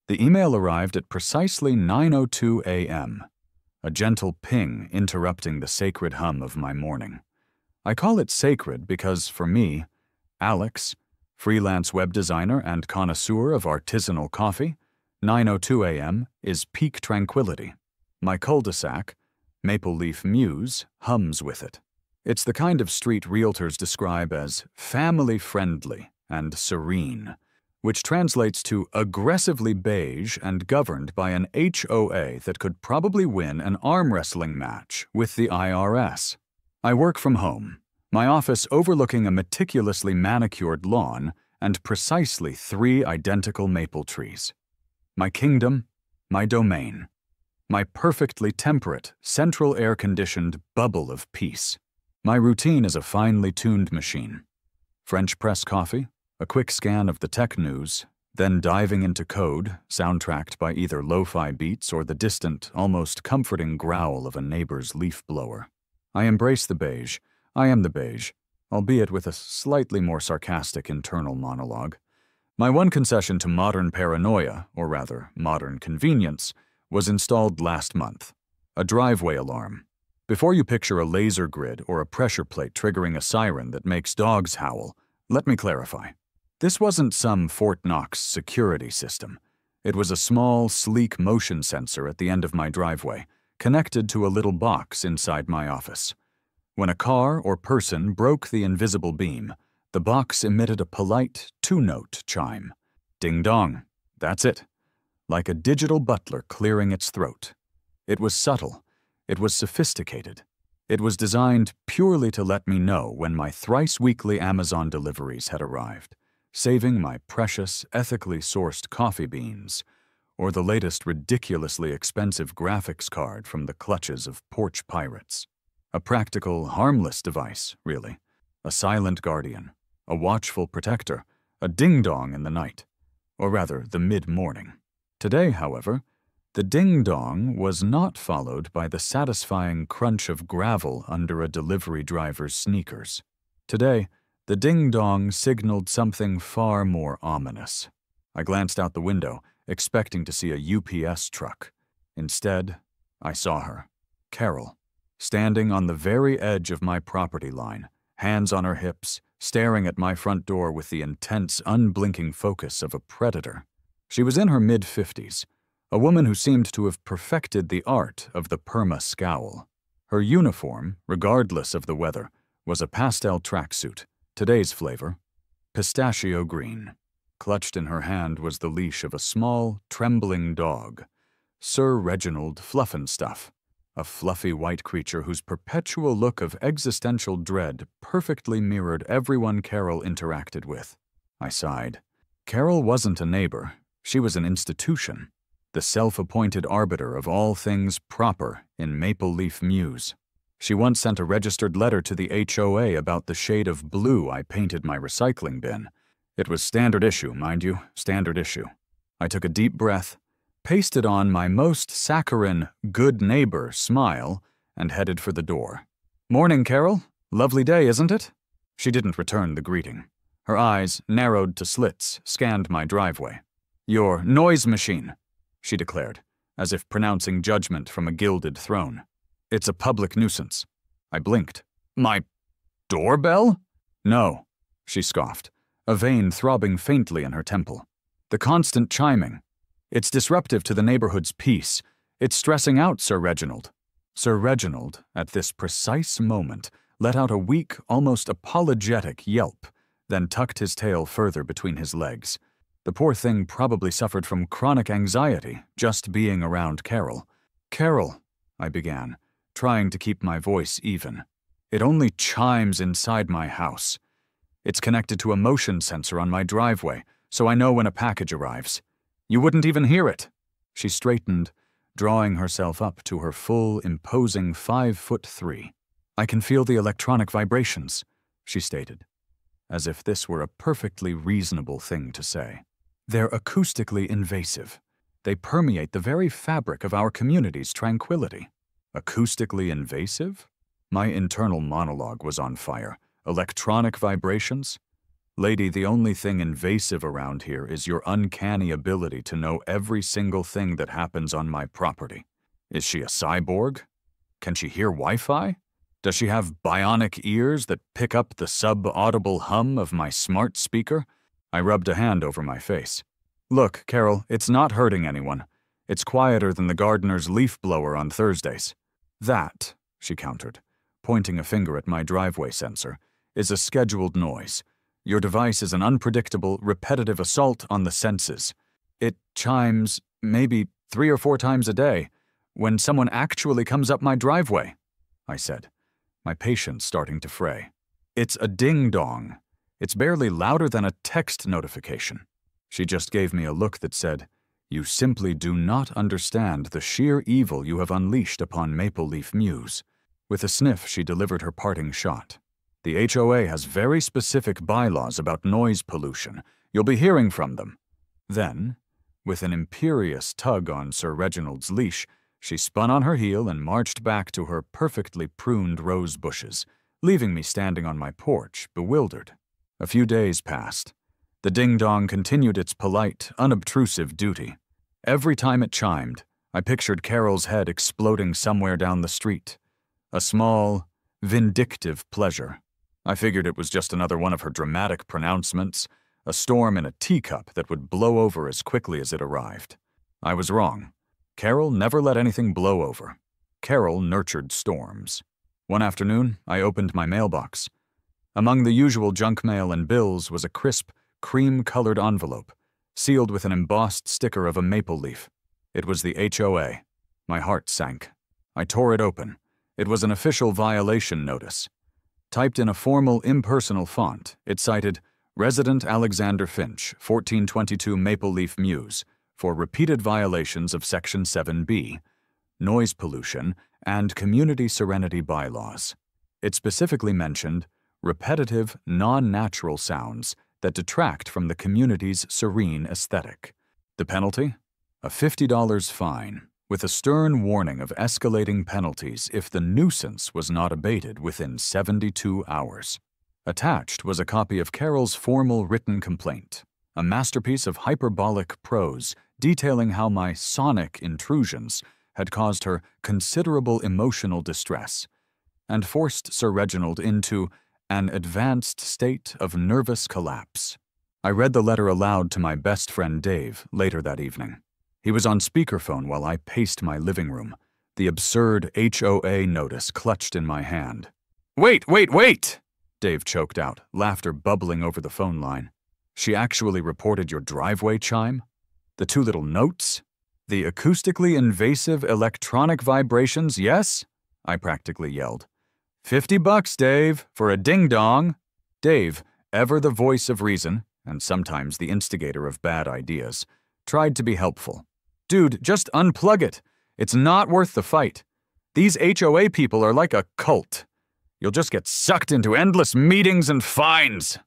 The email arrived at precisely 9:02 a.m., a gentle ping interrupting the sacred hum of my morning. I call it sacred because, for me, Alex, freelance web designer and connoisseur of artisanal coffee, 9:02 a.m. is peak tranquility. My cul-de-sac, Maple Leaf Mews, hums with it. It's the kind of street realtors describe as family-friendly and serene, which translates to aggressively beige and governed by an HOA that could probably win an arm wrestling match with the IRS. I work from home, my office overlooking a meticulously manicured lawn and precisely 3 identical maple trees. My kingdom, my domain, my perfectly temperate, central air-conditioned bubble of peace. My routine is a finely tuned machine. French press coffee, a quick scan of the tech news, then diving into code, soundtracked by either lo-fi beats or the distant, almost comforting growl of a neighbor's leaf blower. I embrace the beige. I am the beige, albeit with a slightly more sarcastic internal monologue. My one concession to modern paranoia, or rather, modern convenience, was installed last month. A driveway alarm. Before you picture a laser grid or a pressure plate triggering a siren that makes dogs howl, let me clarify. This wasn't some Fort Knox security system. It was a small, sleek motion sensor at the end of my driveway, connected to a little box inside my office. When a car or person broke the invisible beam, the box emitted a polite 2-note chime. Ding-dong. That's it. Like a digital butler clearing its throat. It was subtle. It was sophisticated. It was designed purely to let me know when my thrice-weekly Amazon deliveries had arrived, saving my precious, ethically sourced coffee beans, or the latest ridiculously expensive graphics card from the clutches of porch pirates. A practical, harmless device, really. A silent guardian, a watchful protector, a ding-dong in the night, or rather the mid-morning. Today, however, the ding-dong was not followed by the satisfying crunch of gravel under a delivery driver's sneakers. Today, the ding-dong signaled something far more ominous. I glanced out the window, expecting to see a UPS truck. Instead, I saw her, Carol, standing on the very edge of my property line, hands on her hips, staring at my front door with the intense, unblinking focus of a predator. She was in her mid-50s, a woman who seemed to have perfected the art of the perma-scowl. Her uniform, regardless of the weather, was a pastel tracksuit, today's flavor, pistachio green. Clutched in her hand was the leash of a small, trembling dog, Sir Reginald Fluffenstuff, a fluffy white creature whose perpetual look of existential dread perfectly mirrored everyone Carol interacted with. I sighed. Carol wasn't a neighbor. She was an institution, the self-appointed arbiter of all things proper in Maple Leaf Mews. She once sent a registered letter to the HOA about the shade of blue I painted my recycling bin. It was standard issue, mind you, standard issue. I took a deep breath, pasted on my most saccharine, good neighbor smile, and headed for the door. "Morning, Carol. Lovely day, isn't it?" She didn't return the greeting. Her eyes, narrowed to slits, scanned my driveway. "Your noise machine," she declared, as if pronouncing judgment from a gilded throne. "It's a public nuisance." I blinked. "My doorbell?" "No," she scoffed, a vein throbbing faintly in her temple. "The constant chiming. It's disruptive to the neighborhood's peace. It's stressing out Sir Reginald." Sir Reginald, at this precise moment, let out a weak, almost apologetic yelp, then tucked his tail further between his legs. The poor thing probably suffered from chronic anxiety just being around Carol. "Carol," I began, trying to keep my voice even. "It only chimes inside my house. It's connected to a motion sensor on my driveway, so I know when a package arrives. You wouldn't even hear it." She straightened, drawing herself up to her full, imposing 5'3". "I can feel the electronic vibrations," she stated, as if this were a perfectly reasonable thing to say. "They're acoustically invasive. They permeate the very fabric of our community's tranquility." Acoustically invasive? My internal monologue was on fire. Electronic vibrations? Lady, the only thing invasive around here is your uncanny ability to know every single thing that happens on my property. Is she a cyborg? Can she hear Wi-Fi? Does she have bionic ears that pick up the sub-audible hum of my smart speaker? I rubbed a hand over my face. Look, Carol, it's not hurting anyone. It's quieter than the gardener's leaf blower on Thursdays. That, she countered, pointing a finger at my driveway sensor, is a scheduled noise. Your device is an unpredictable, repetitive assault on the senses. It chimes maybe 3 or 4 times a day when someone actually comes up my driveway, I said, my patience starting to fray. It's a ding-dong. It's barely louder than a text notification. She just gave me a look that said, "You simply do not understand the sheer evil you have unleashed upon Maple Leaf Mews." With a sniff, she delivered her parting shot. The HOA has very specific bylaws about noise pollution. You'll be hearing from them. Then, with an imperious tug on Sir Reginald's leash, she spun on her heel and marched back to her perfectly pruned rose bushes, leaving me standing on my porch, bewildered. A few days passed. The ding-dong continued its polite, unobtrusive duty. Every time it chimed, I pictured Carol's head exploding somewhere down the street. A small, vindictive pleasure. I figured it was just another one of her dramatic pronouncements, a storm in a teacup that would blow over as quickly as it arrived. I was wrong. Carol never let anything blow over. Carol nurtured storms. One afternoon, I opened my mailbox. Among the usual junk mail and bills was a crisp, cream-colored envelope, sealed with an embossed sticker of a maple leaf. It was the HOA. My heart sank. I tore it open. It was an official violation notice. Typed in a formal, impersonal font, it cited Resident Alexander Finch, 1422 Maple Leaf Mews, for repeated violations of Section 7B, noise pollution, and community serenity bylaws. It specifically mentioned repetitive, non-natural sounds that detract from the community's serene aesthetic. The penalty? A $50 fine, with a stern warning of escalating penalties if the nuisance was not abated within 72 hours. Attached was a copy of Carol's formal written complaint, a masterpiece of hyperbolic prose detailing how my sonic intrusions had caused her considerable emotional distress and forced Sir Reginald into an advanced state of nervous collapse. I read the letter aloud to my best friend Dave later that evening. He was on speakerphone while I paced my living room, the absurd HOA notice clutched in my hand. "Wait! Dave choked out, laughter bubbling over the phone line. "She actually reported your driveway chime? The 2 little notes? The acoustically invasive electronic vibrations, yes?" I practically yelled. $50, Dave, for a ding-dong." Dave, ever the voice of reason, and sometimes the instigator of bad ideas, tried to be helpful. "Dude, just unplug it. It's not worth the fight. These HOA people are like a cult. You'll just get sucked into endless meetings and fines."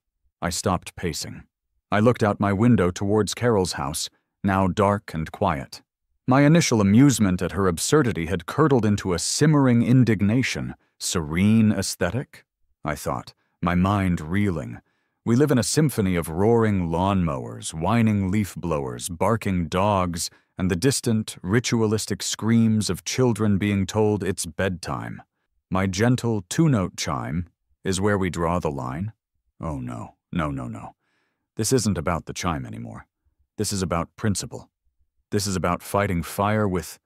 I stopped pacing. I looked out my window towards Carol's house, now dark and quiet. My initial amusement at her absurdity had curdled into a simmering indignation. Serene aesthetic? I thought, my mind reeling. We live in a symphony of roaring lawnmowers, whining leaf blowers, barking dogs, and the distant, ritualistic screams of children being told it's bedtime. My gentle 2-note chime is where we draw the line. Oh no. This isn't about the chime anymore. This is about principle. This is about fighting fire with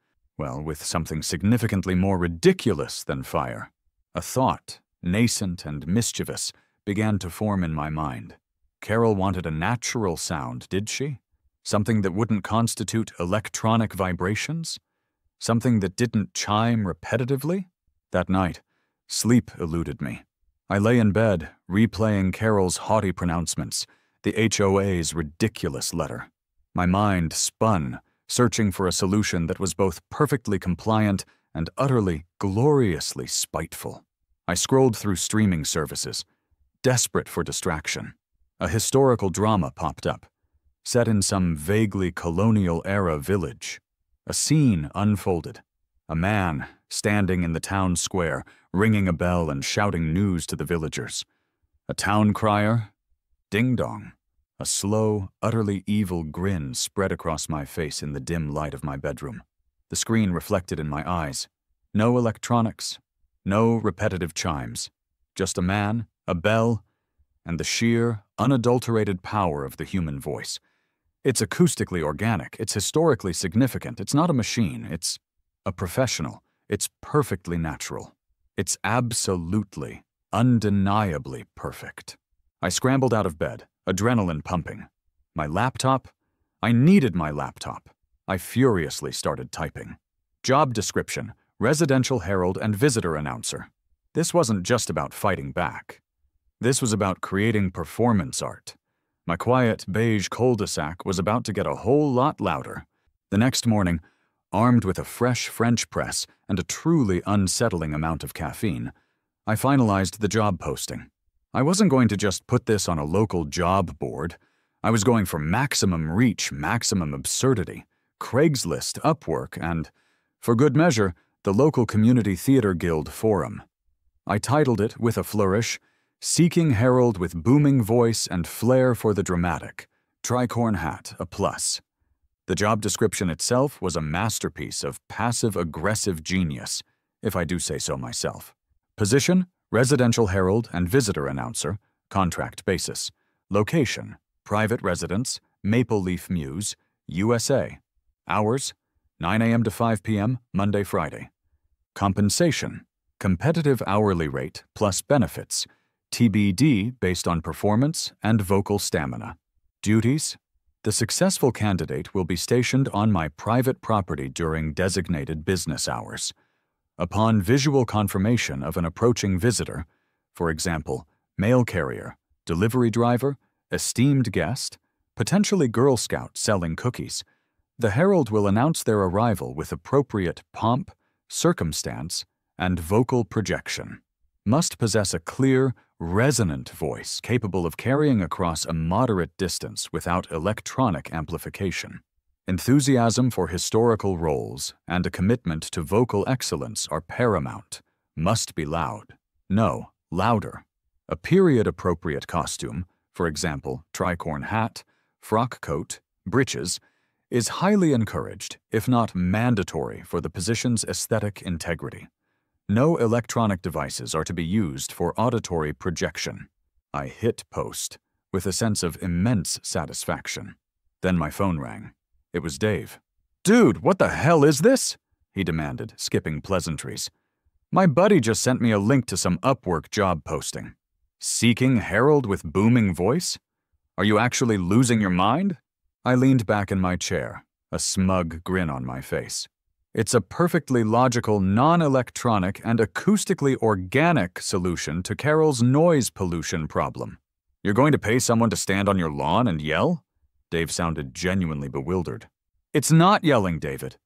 something significantly more ridiculous than fire. A thought, nascent and mischievous, began to form in my mind. Carol wanted a natural sound, did she? Something that wouldn't constitute electronic vibrations? Something that didn't chime repetitively? That night, sleep eluded me. I lay in bed, replaying Carol's haughty pronouncements, the HOA's ridiculous letter. My mind spun, searching for a solution that was both perfectly compliant and utterly, gloriously spiteful. I scrolled through streaming services, desperate for distraction. A historical drama popped up, set in some vaguely colonial-era village. A scene unfolded. A man standing in the town square, ringing a bell and shouting news to the villagers. A town crier? Ding dong. A slow, utterly evil grin spread across my face in the dim light of my bedroom. The screen reflected in my eyes. No electronics, no repetitive chimes. Just a man, a bell, and the sheer, unadulterated power of the human voice. It's acoustically organic, it's historically significant, it's not a machine, it's a professional, it's perfectly natural. It's absolutely, undeniably perfect. I scrambled out of bed, adrenaline pumping. My laptop? I needed my laptop. I furiously started typing. Job description, residential herald and visitor announcer. This wasn't just about fighting back. This was about creating performance art. My quiet, beige cul-de-sac was about to get a whole lot louder. The next morning, armed with a fresh French press and a truly unsettling amount of caffeine, I finalized the job posting. I wasn't going to just put this on a local job board. I was going for maximum reach, maximum absurdity, Craigslist, Upwork, and, for good measure, the local Community Theater Guild forum. I titled it, with a flourish, Seeking Herald with Booming Voice and Flair for the Dramatic. Tricorn hat, a plus. The job description itself was a masterpiece of passive-aggressive genius, if I do say so myself. Position, residential herald and visitor announcer, contract basis. Location, private residence, Maple Leaf Mews, USA. Hours, 9 a.m. to 5 p.m., Monday, Friday. Compensation, competitive hourly rate plus benefits, TBD based on performance and vocal stamina. Duties, the successful candidate will be stationed on my private property during designated business hours. Upon visual confirmation of an approaching visitor, for example, mail carrier, delivery driver, esteemed guest, potentially Girl Scout selling cookies, the herald will announce their arrival with appropriate pomp, circumstance, and vocal projection. Must possess a clear, resonant voice capable of carrying across a moderate distance without electronic amplification. Enthusiasm for historical roles and a commitment to vocal excellence are paramount. Must be loud. No, louder. A period-appropriate costume, for example, tricorn hat, frock coat, breeches, is highly encouraged, if not mandatory, for the position's aesthetic integrity. No electronic devices are to be used for auditory projection. I hit post with a sense of immense satisfaction. Then my phone rang. It was Dave. "Dude, what the hell is this?" he demanded, skipping pleasantries. "My buddy just sent me a link to some Upwork job posting. Seeking herald with booming voice? Are you actually losing your mind?" I leaned back in my chair, a smug grin on my face. It's a perfectly logical, non-electronic, and acoustically organic solution to Carol's noise pollution problem. You're going to pay someone to stand on your lawn and yell? Dave sounded genuinely bewildered. "It's not yelling, David,"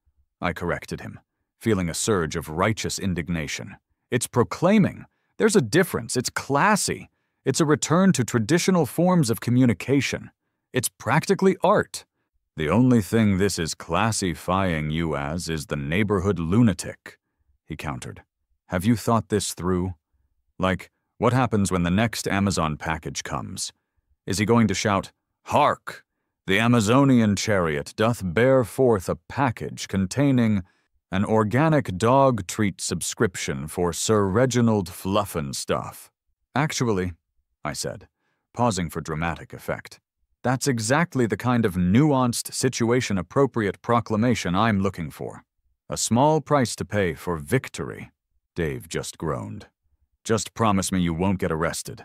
I corrected him, feeling a surge of righteous indignation. "It's proclaiming. There's a difference. It's classy. It's a return to traditional forms of communication. It's practically art. The only thing this is classifying you as is the neighborhood lunatic," he countered. "Have you thought this through? Like, what happens when the next Amazon package comes? Is he going to shout, 'Hark! The Amazonian chariot doth bear forth a package containing an organic dog treat subscription for Sir Reginald Fluffenstuff'?" "Actually," I said, pausing for dramatic effect, "that's exactly the kind of nuanced, situation-appropriate proclamation I'm looking for. A small price to pay for victory." Dave just groaned. "Just promise me you won't get arrested,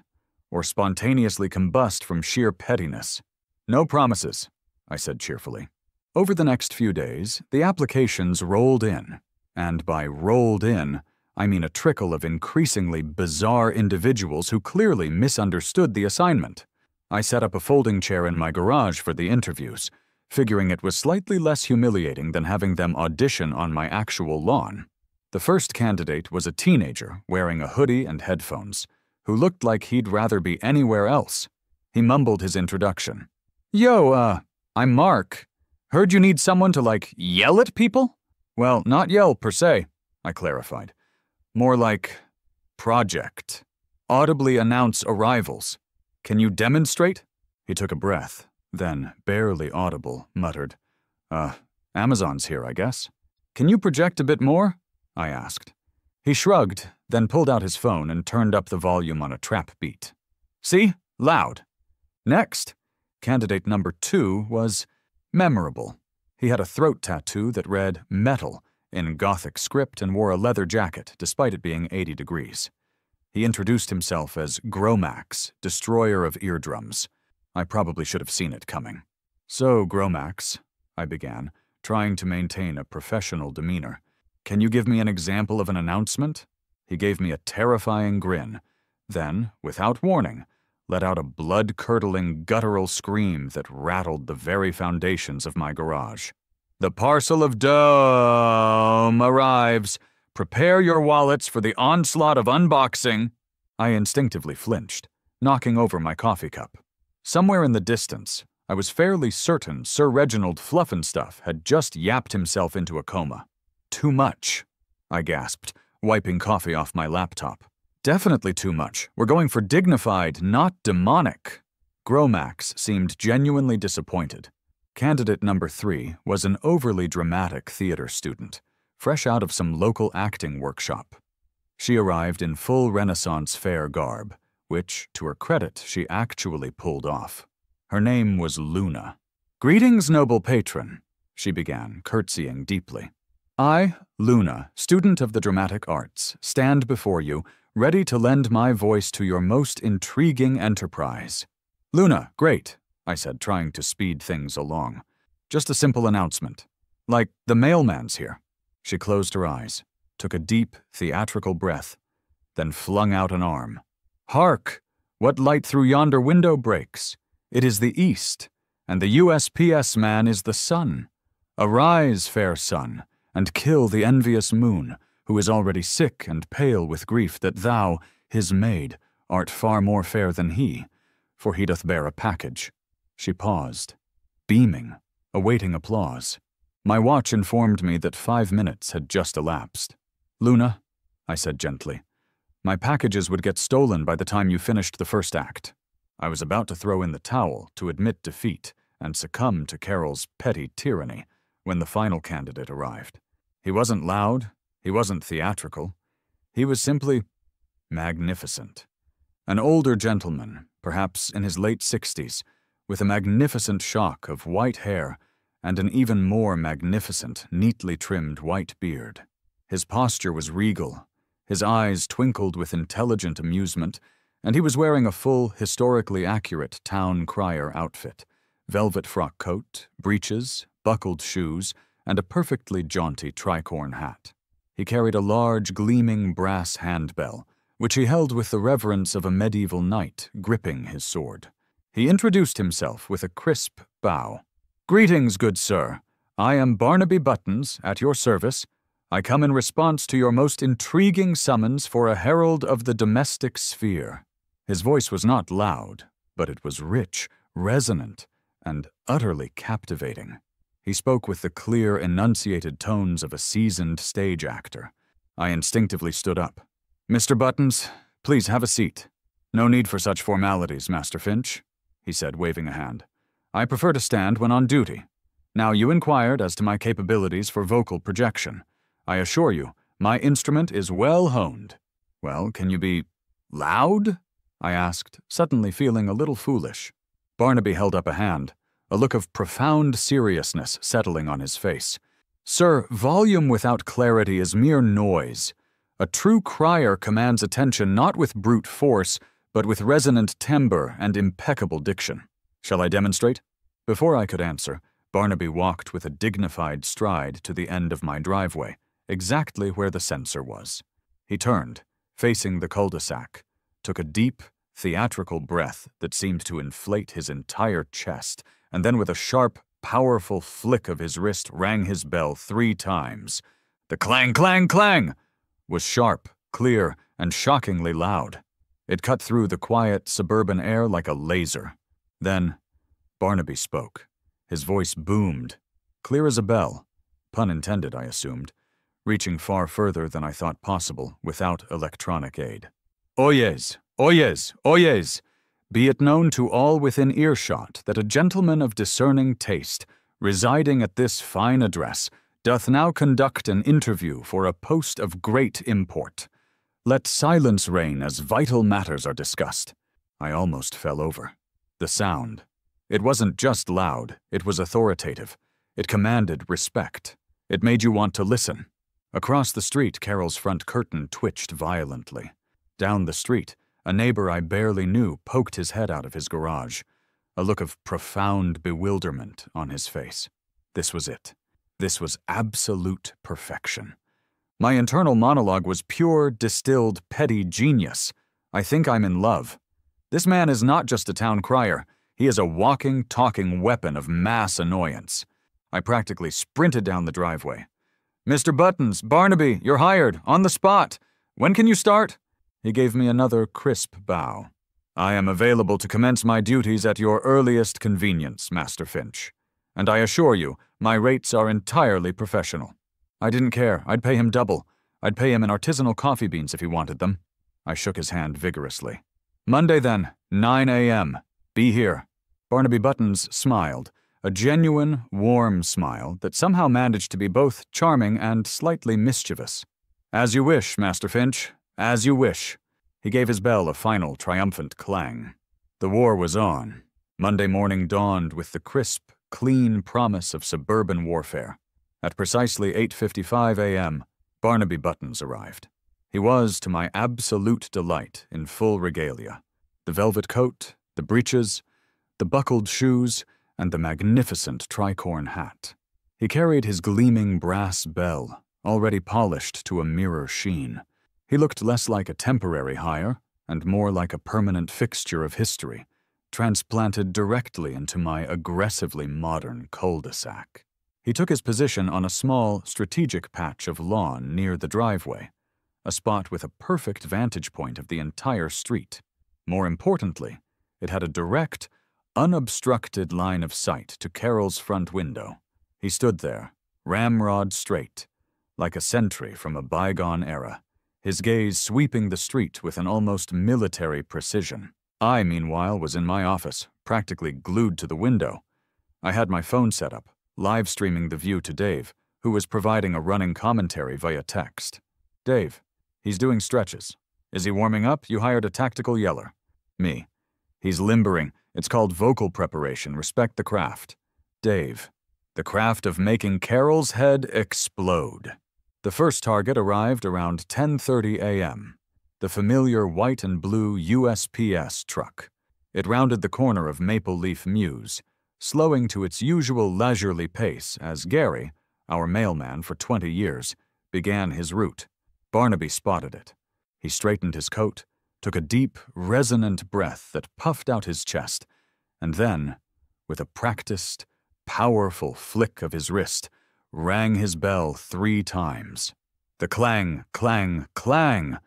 or spontaneously combust from sheer pettiness." "No promises," I said cheerfully. Over the next few days, the applications rolled in, and by rolled in, I mean a trickle of increasingly bizarre individuals who clearly misunderstood the assignment. I set up a folding chair in my garage for the interviews, figuring it was slightly less humiliating than having them audition on my actual lawn. The first candidate was a teenager wearing a hoodie and headphones, who looked like he'd rather be anywhere else. He mumbled his introduction. "Yo, I'm Mark. Heard you need someone to, yell at people?" "Well, not yell per se," I clarified. "More like project. Audibly announce arrivals. Can you demonstrate?" He took a breath, then, barely audible, muttered, Amazon's here, I guess. Can you project a bit more? I asked. He shrugged, then pulled out his phone and turned up the volume on a trap beat. See? Loud. Next, candidate number 2 was memorable. He had a throat tattoo that read Metal in Gothic script and wore a leather jacket despite it being 80 degrees. He introduced himself as Gromax, destroyer of eardrums. I probably should have seen it coming. So, Gromax, I began, trying to maintain a professional demeanor. Can you give me an example of an announcement? He gave me a terrifying grin, then, without warning, let out a blood-curdling, guttural scream that rattled the very foundations of my garage. The parcel of dome arrives. Prepare your wallets for the onslaught of unboxing. I instinctively flinched, knocking over my coffee cup. Somewhere in the distance, I was fairly certain Sir Reginald Fluffenstuff had just yapped himself into a coma. Too much, I gasped, wiping coffee off my laptop. Definitely too much. We're going for dignified, not demonic. Gromax seemed genuinely disappointed. Candidate number 3 was an overly dramatic theater student, fresh out of some local acting workshop. She arrived in full Renaissance fair garb, which, to her credit, she actually pulled off. Her name was Luna. Greetings, noble patron, she began, curtsying deeply. I, Luna, student of the dramatic arts, stand before you, ready to lend my voice to your most intriguing enterprise. Luna, great, I said, trying to speed things along. Just a simple announcement. Like, the mailman's here. She closed her eyes, took a deep, theatrical breath, then flung out an arm. Hark! What light through yonder window breaks? It is the east, and the USPS man is the sun. Arise, fair sun, and kill the envious moon, who is already sick and pale with grief that thou, his maid, art far more fair than he, for he doth bear a package. She paused, beaming, awaiting applause. My watch informed me that 5 minutes had just elapsed. Luna, I said gently, my packages would get stolen by the time you finished the first act. I was about to throw in the towel to admit defeat and succumb to Carol's petty tyranny when the final candidate arrived. He wasn't loud, he wasn't theatrical. He was simply magnificent. An older gentleman, perhaps in his late 60s, with a magnificent shock of white hair and an even more magnificent, neatly trimmed white beard. His posture was regal, his eyes twinkled with intelligent amusement, and he was wearing a full, historically accurate town crier outfit, velvet frock coat, breeches, buckled shoes, and a perfectly jaunty tricorn hat. He carried a large, gleaming brass handbell, which he held with the reverence of a medieval knight gripping his sword. He introduced himself with a crisp bow. Greetings, good sir. I am Barnaby Buttons, at your service. I come in response to your most intriguing summons for a herald of the domestic sphere. His voice was not loud, but it was rich, resonant, and utterly captivating. He spoke with the clear, enunciated tones of a seasoned stage actor. I instinctively stood up. Mr. Buttons, please have a seat. No need for such formalities, Master Finch, he said, waving a hand. I prefer to stand when on duty. Now, you inquired as to my capabilities for vocal projection. I assure you, my instrument is well honed. Well, can you be loud? I asked, suddenly feeling a little foolish. Barnaby held up a hand, a look of profound seriousness settling on his face. Sir, volume without clarity is mere noise. A true crier commands attention not with brute force, but with resonant timbre and impeccable diction. Shall I demonstrate? Before I could answer, Barnaby walked with a dignified stride to the end of my driveway, exactly where the censer was. He turned, facing the cul-de-sac, took a deep, theatrical breath that seemed to inflate his entire chest, and then with a sharp, powerful flick of his wrist rang his bell 3 times. The clang, clang, clang was sharp, clear, and shockingly loud. It cut through the quiet suburban air like a laser. Then, Barnaby spoke. His voice boomed, clear as a bell, pun intended, I assumed, reaching far further than I thought possible without electronic aid. Oyez, oyez, oyez! Be it known to all within earshot that a gentleman of discerning taste, residing at this fine address, doth now conduct an interview for a post of great import. Let silence reign as vital matters are discussed. I almost fell over. The sound. It wasn't just loud, it was authoritative. It commanded respect. It made you want to listen. Across the street, Carol's front curtain twitched violently. Down the street, a neighbor I barely knew poked his head out of his garage, a look of profound bewilderment on his face. This was it. This was absolute perfection. My internal monologue was pure, distilled, petty genius. I think I'm in love. This man is not just a town crier. He is a walking, talking weapon of mass annoyance. I practically sprinted down the driveway. "Mr. Buttons, Barnaby, you're hired, on the spot. When can you start?" He gave me another crisp bow. "I am available to commence my duties at your earliest convenience, Master Finch. And I assure you, my rates are entirely professional." I didn't care. I'd pay him double. I'd pay him in artisanal coffee beans if he wanted them. I shook his hand vigorously. "Monday then, 9 a.m. Be here." Barnaby Buttons smiled, a genuine, warm smile that somehow managed to be both charming and slightly mischievous. "As you wish, Master Finch, as you wish." He gave his bell a final triumphant clang. The war was on. Monday morning dawned with the crisp, clean promise of suburban warfare. At precisely 8:55 a.m., Barnaby Buttons arrived. He was, to my absolute delight, in full regalia. The velvet coat, the breeches, the buckled shoes, and the magnificent tricorn hat. He carried his gleaming brass bell, already polished to a mirror sheen. He looked less like a temporary hire and more like a permanent fixture of history, transplanted directly into my aggressively modern cul-de-sac. He took his position on a small, strategic patch of lawn near the driveway, a spot with a perfect vantage point of the entire street. More importantly, it had a direct, unobstructed line of sight to Carol's front window. He stood there, ramrod straight, like a sentry from a bygone era, his gaze sweeping the street with an almost military precision. I, meanwhile, was in my office, practically glued to the window. I had my phone set up, live streaming the view to Dave, who was providing a running commentary via text. "Dave, he's doing stretches. Is he warming up? You hired a tactical yeller." Me. "He's limbering. It's called vocal preparation. Respect the craft." Dave. "The craft of making Carol's head explode." The first target arrived around 10:30 a.m. The familiar white and blue USPS truck. It rounded the corner of Maple Leaf Mews, slowing to its usual leisurely pace as Gary, our mailman for 20 years, began his route. Barnaby spotted it. He straightened his coat, took a deep, resonant breath that puffed out his chest, and then, with a practiced, powerful flick of his wrist, rang his bell 3 times. The clang, clang, clang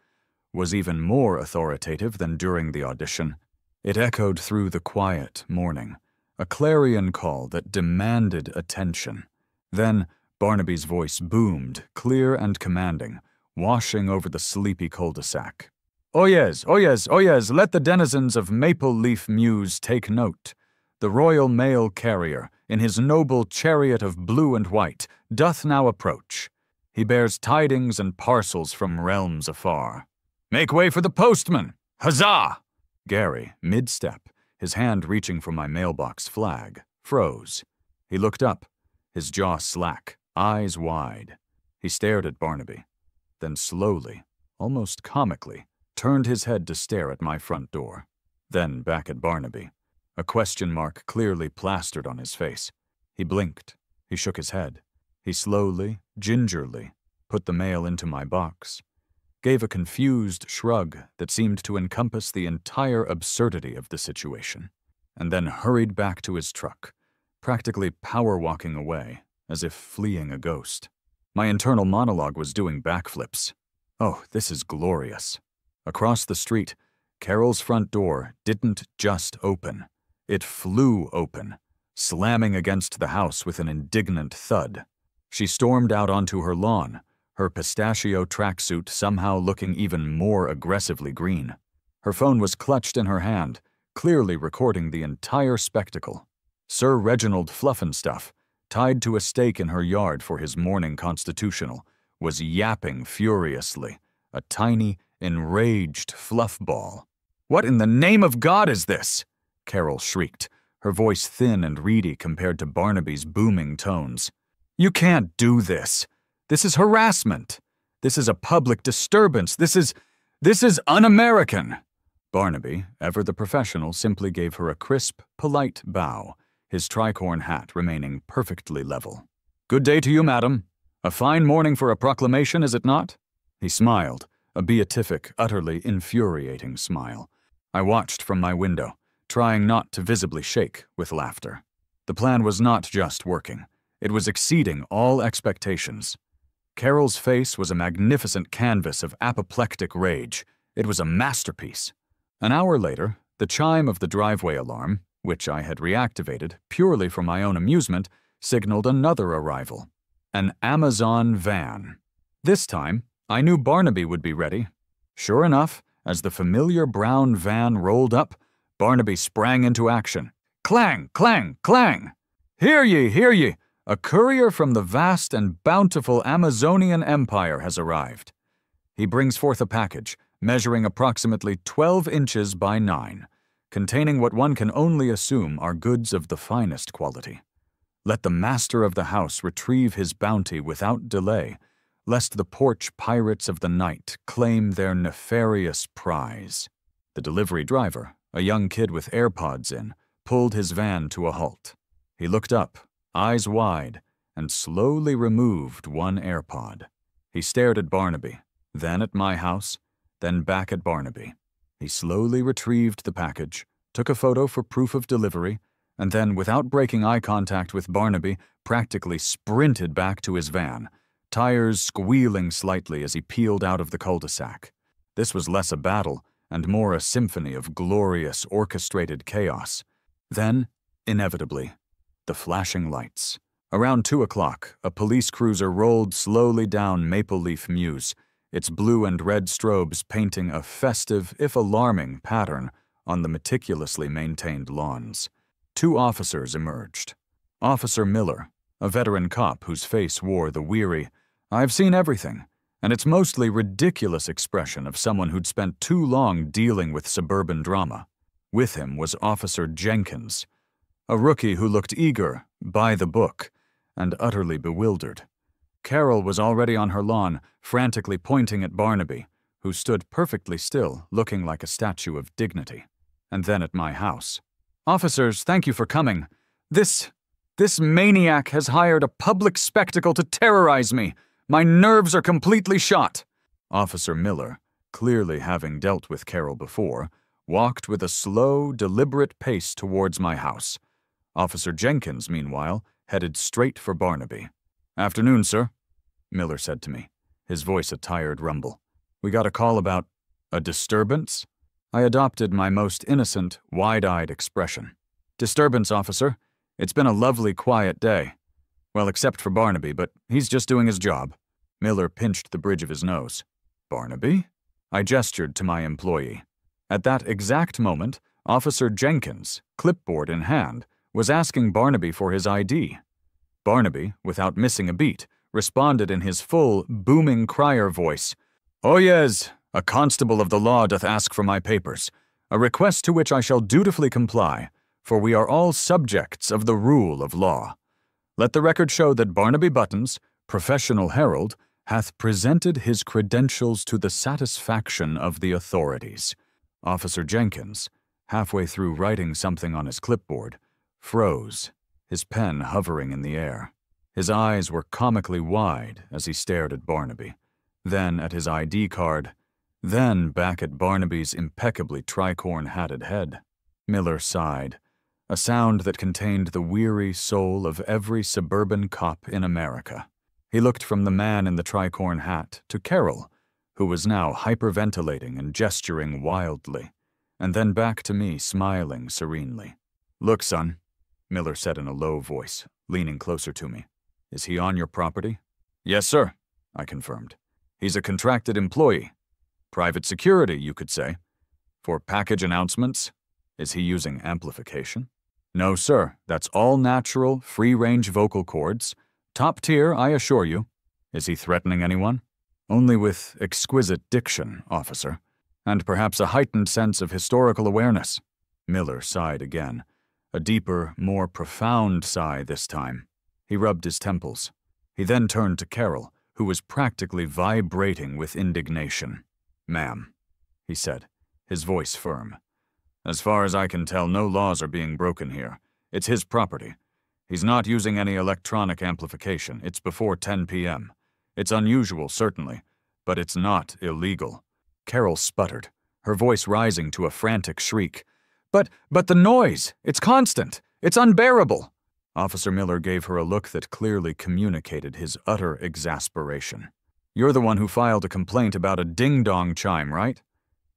was even more authoritative than during the audition. It echoed through the quiet morning, a clarion call that demanded attention. Then Barnaby's voice boomed, clear and commanding, washing over the sleepy cul-de-sac. "Oyez, oyez, oyez, let the denizens of Maple Leaf Mews take note. The Royal Mail Carrier, in his noble chariot of blue and white, doth now approach. He bears tidings and parcels from realms afar. Make way for the postman! Huzzah!" Gary, mid-step, his hand reaching for my mailbox flag, froze. He looked up, his jaw slack, eyes wide. He stared at Barnaby, then slowly, almost comically, turned his head to stare at my front door, then back at Barnaby, a question mark clearly plastered on his face. He blinked. He shook his head. He slowly, gingerly, put the mail into my box, gave a confused shrug that seemed to encompass the entire absurdity of the situation, and then hurried back to his truck, practically power-walking away, as if fleeing a ghost. My internal monologue was doing backflips. Oh, this is glorious. Across the street, Carol's front door didn't just open. It flew open, slamming against the house with an indignant thud. She stormed out onto her lawn, her pistachio tracksuit somehow looking even more aggressively green. Her phone was clutched in her hand, clearly recording the entire spectacle. Sir Reginald Fluffenstuff, tied to a stake in her yard for his morning constitutional, was yapping furiously, a tiny, enraged fluffball. "What in the name of God is this?" Carol shrieked, her voice thin and reedy compared to Barnaby's booming tones. "You can't do this. This is harassment. This is a public disturbance. This is un-American." Barnaby, ever the professional, simply gave her a crisp, polite bow, his tricorn hat remaining perfectly level. "Good day to you, madam. A fine morning for a proclamation, is it not?" He smiled, a beatific, utterly infuriating smile. I watched from my window, trying not to visibly shake with laughter. The plan was not just working. It was exceeding all expectations. Carol's face was a magnificent canvas of apoplectic rage. It was a masterpiece. An hour later, the chime of the driveway alarm, which I had reactivated purely for my own amusement, signaled another arrival. An Amazon van. This time, I knew Barnaby would be ready. Sure enough, as the familiar brown van rolled up, Barnaby sprang into action. Clang, clang, clang! "Hear ye, hear ye! A courier from the vast and bountiful Amazonian Empire has arrived." He brings forth a package, measuring approximately 12 inches by 9, containing what one can only assume are goods of the finest quality. Let the master of the house retrieve his bounty without delay, lest the porch pirates of the night claim their nefarious prize. The delivery driver, a young kid with AirPods in, pulled his van to a halt. He looked up, eyes wide, and slowly removed one AirPod. He stared at Barnaby, then at my house, then back at Barnaby. He slowly retrieved the package, took a photo for proof of delivery, and then, without breaking eye contact with Barnaby, practically sprinted back to his van, tires squealing slightly as he peeled out of the cul-de-sac. This was less a battle and more a symphony of glorious, orchestrated chaos. Then, inevitably, the flashing lights. Around 2 o'clock, a police cruiser rolled slowly down Maple Leaf Mews, its blue and red strobes painting a festive, if alarming, pattern on the meticulously maintained lawns. 2 officers emerged. Officer Miller, a veteran cop whose face wore the weary, "I've seen everything," and its mostly ridiculous expression of someone who'd spent too long dealing with suburban drama. With him was Officer Jenkins, a rookie who looked eager, by the book, and utterly bewildered. Carol was already on her lawn, frantically pointing at Barnaby, who stood perfectly still, looking like a statue of dignity. And then at my house. "Officers, thank you for coming. This maniac has hired a public spectacle to terrorize me. My nerves are completely shot." Officer Miller, clearly having dealt with Carol before, walked with a slow, deliberate pace towards my house. Officer Jenkins, meanwhile, headed straight for Barnaby. "Afternoon, sir," Miller said to me, his voice a tired rumble. "We got a call about a disturbance?" I adopted my most innocent, wide-eyed expression. "Disturbance, officer. It's been a lovely, quiet day. Well, except for Barnaby, but he's just doing his job." Miller pinched the bridge of his nose. "Barnaby?" I gestured to my employee. At that exact moment, Officer Jenkins, clipboard in hand, was asking Barnaby for his ID. Barnaby, without missing a beat, responded in his full, booming Crier voice. "Oh yes, a constable of the law doth ask for my papers, a request to which I shall dutifully comply, for we are all subjects of the rule of law. Let the record show that Barnaby Buttons, professional herald, hath presented his credentials to the satisfaction of the authorities." Officer Jenkins, halfway through writing something on his clipboard, froze, his pen hovering in the air. His eyes were comically wide as he stared at Barnaby, then at his ID card, then back at Barnaby's impeccably tricorn-hatted head. Miller sighed, a sound that contained the weary soul of every suburban cop in America. He looked from the man in the tricorn hat to Carol, who was now hyperventilating and gesturing wildly, and then back to me, smiling serenely. "Look, son," Miller said in a low voice, leaning closer to me. "Is he on your property?" "Yes, sir," I confirmed. "He's a contracted employee. Private security, you could say. For package announcements?" Is he using amplification? No, sir. That's all natural, free-range vocal cords. Top tier, I assure you. Is he threatening anyone? Only with exquisite diction, officer, and perhaps a heightened sense of historical awareness. Miller sighed again, a deeper, more profound sigh this time. He rubbed his temples. He then turned to Carol, who was practically vibrating with indignation. "Ma'am," he said, his voice firm. "As far as I can tell, no laws are being broken here. It's his property. He's not using any electronic amplification. It's before 10 p.m. It's unusual, certainly, but it's not illegal." Carol sputtered, her voice rising to a frantic shriek. But the noise! It's constant! It's unbearable!" Officer Miller gave her a look that clearly communicated his utter exasperation. "You're the one who filed a complaint about a ding-dong chime, right?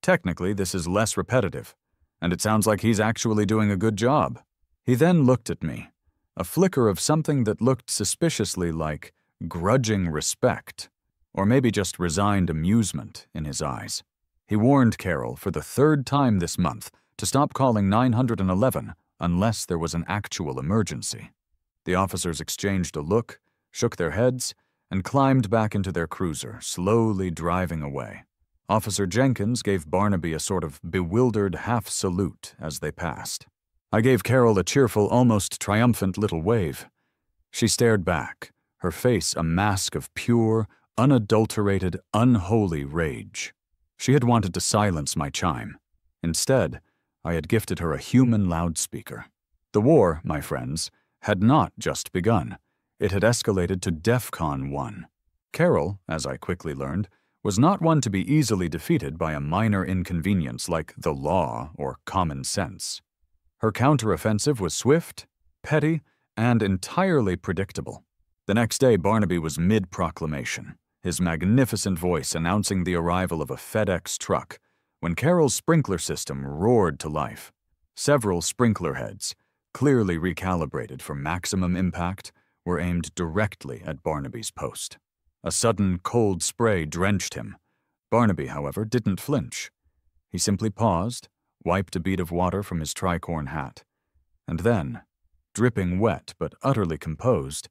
Technically, this is less repetitive, and it sounds like he's actually doing a good job." He then looked at me, a flicker of something that looked suspiciously like grudging respect, or maybe just resigned amusement in his eyes. He warned Carol for the third time this month to stop calling 911 unless there was an actual emergency. The officers exchanged a look, shook their heads, and climbed back into their cruiser, slowly driving away. Officer Jenkins gave Barnaby a sort of bewildered half-salute as they passed. I gave Carol a cheerful, almost triumphant little wave. She stared back, her face a mask of pure, unadulterated, unholy rage. She had wanted to silence my chime. Instead, I had gifted her a human loudspeaker. The war, my friends, had not just begun. It had escalated to DEFCON 1. Carol, as I quickly learned, was not one to be easily defeated by a minor inconvenience like the law or common sense. Her counteroffensive was swift, petty, and entirely predictable. The next day, Barnaby was mid-proclamation, his magnificent voice announcing the arrival of a FedEx truck, when Carol's sprinkler system roared to life. Several sprinkler heads, clearly recalibrated for maximum impact, were aimed directly at Barnaby's post. A sudden cold spray drenched him. Barnaby, however, didn't flinch. He simply paused, wiped a bead of water from his tricorn hat, and then, dripping wet but utterly composed,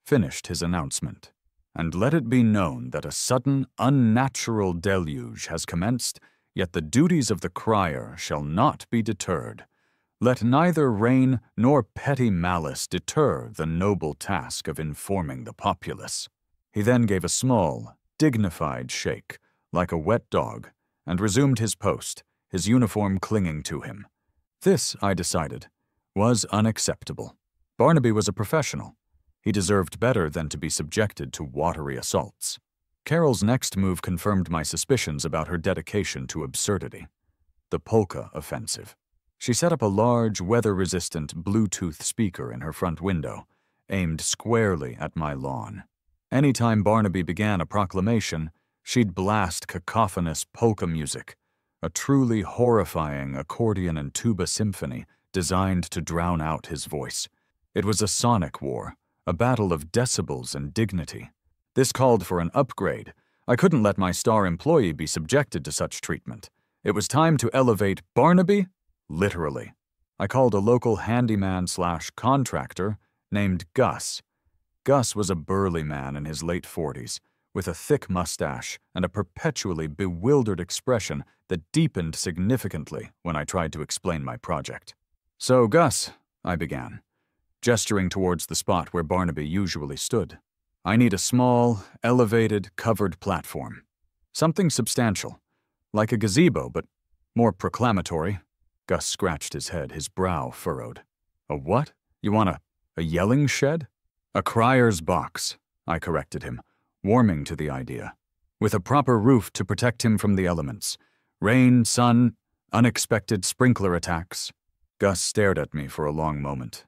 finished his announcement. "And let it be known that a sudden, unnatural deluge has commenced, yet the duties of the crier shall not be deterred. Let neither rain nor petty malice deter the noble task of informing the populace." He then gave a small, dignified shake, like a wet dog, and resumed his post, his uniform clinging to him. This, I decided, was unacceptable. Barnaby was a professional. He deserved better than to be subjected to watery assaults. Carol's next move confirmed my suspicions about her dedication to absurdity. The polka offensive. She set up a large, weather-resistant Bluetooth speaker in her front window, aimed squarely at my lawn. Anytime Barnaby began a proclamation, she'd blast cacophonous polka music, a truly horrifying accordion and tuba symphony designed to drown out his voice. It was a sonic war, a battle of decibels and dignity. This called for an upgrade. I couldn't let my star employee be subjected to such treatment. It was time to elevate Barnaby, literally. I called a local handyman/contractor named Gus. Gus was a burly man in his late 40s, with a thick mustache and a perpetually bewildered expression that deepened significantly when I tried to explain my project. "So, Gus," I began, gesturing towards the spot where Barnaby usually stood, "I need a small, elevated, covered platform. Something substantial, like a gazebo, but more proclamatory." Gus scratched his head, his brow furrowed. "A what? You want a yelling shed?" "A crier's box," I corrected him, warming to the idea. "With a proper roof to protect him from the elements. Rain, sun, unexpected sprinkler attacks." Gus stared at me for a long moment,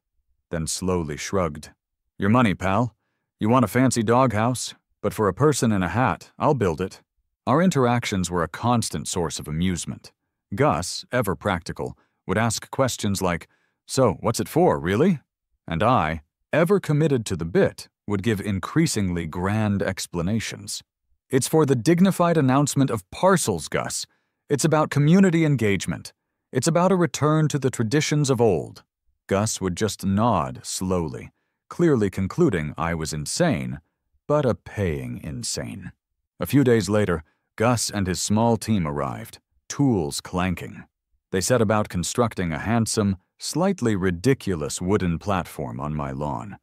then slowly shrugged. "Your money, pal. You want a fancy doghouse, but for a person in a hat, I'll build it." Our interactions were a constant source of amusement. Gus, ever practical, would ask questions like, "So, what's it for, really?" And I, ever committed to the bit, would give increasingly grand explanations. "It's for the dignified announcement of parcels, Gus. It's about community engagement. It's about a return to the traditions of old. Gus would just nod slowly, clearly concluding I was insane, but a paying insane. A few days later, Gus and his small team arrived, tools clanking. They set about constructing a handsome, slightly ridiculous wooden platform on my lawn.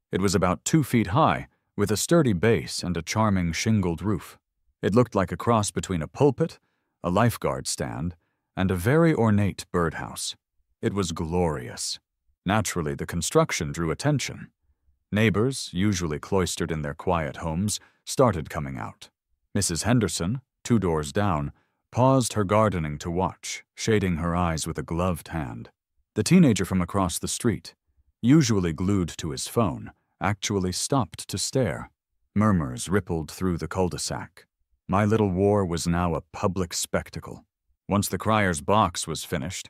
It was about 2 feet high, with a sturdy base and a charming shingled roof. It looked like a cross between a pulpit, a lifeguard stand, and a very ornate birdhouse. It was glorious. Naturally, the construction drew attention. Neighbors, usually cloistered in their quiet homes, started coming out. Mrs. Henderson, 2 doors down, paused her gardening to watch, shading her eyes with a gloved hand. The teenager from across the street, usually glued to his phone, actually stopped to stare. Murmurs rippled through the cul-de-sac. My little war was now a public spectacle. Once the Crier's box was finished,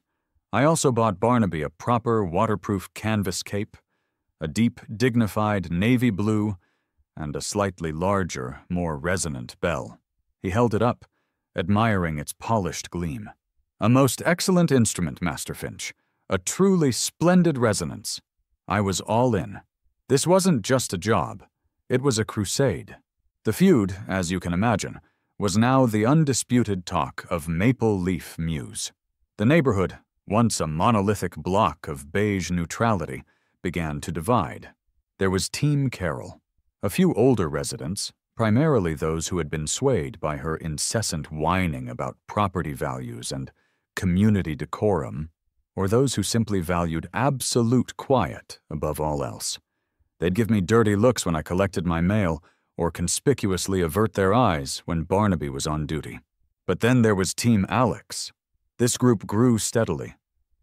I also bought Barnaby a proper waterproof canvas cape, a deep, dignified navy blue, and a slightly larger, more resonant bell. He held it up, admiring its polished gleam. A most excellent instrument, Master Finch. A truly splendid resonance. I was all in. This wasn't just a job. It was a crusade. The feud, as you can imagine, was now the undisputed talk of Maple Leaf Mews. The neighborhood, once a monolithic block of beige neutrality, began to divide. There was Team Carol. A few older residents, primarily those who had been swayed by her incessant whining about property values and community decorum, or those who simply valued absolute quiet above all else. They'd give me dirty looks when I collected my mail, or conspicuously avert their eyes when Barnaby was on duty. But then there was Team Alex. This group grew steadily.